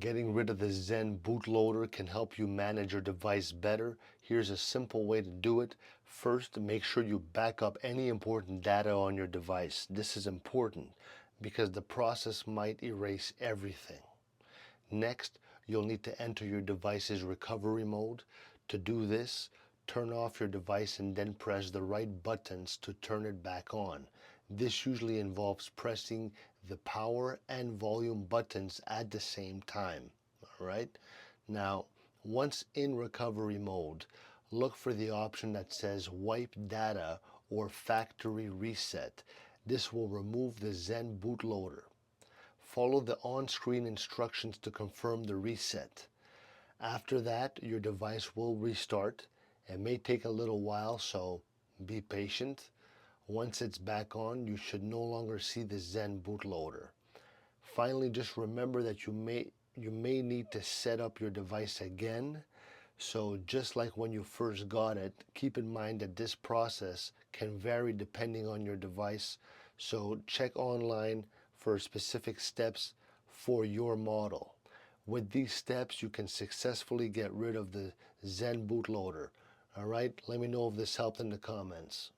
Getting rid of the Zen bootloader can help you manage your device better. Here's a simple way to do it. First, make sure you back up any important data on your device. This is important because the process might erase everything. Next, you'll need to enter your device's recovery mode. To do this, turn off your device and then press the right buttons to turn it back on. This usually involves pressing the power and volume buttons at the same time. All right? Now, once in recovery mode, look for the option that says wipe data or factory reset. This will remove the Zen bootloader. Follow the on-screen instructions to confirm the reset. After that, your device will restart. It may take a little while, so be patient. Once it's back on, you should no longer see the Zen bootloader. Finally, just remember that you may need to set up your device again. So just like when you first got it, keep in mind that this process can vary depending on your device. So check online for specific steps for your model. With these steps, you can successfully get rid of the Zen bootloader. All right, let me know if this helped in the comments.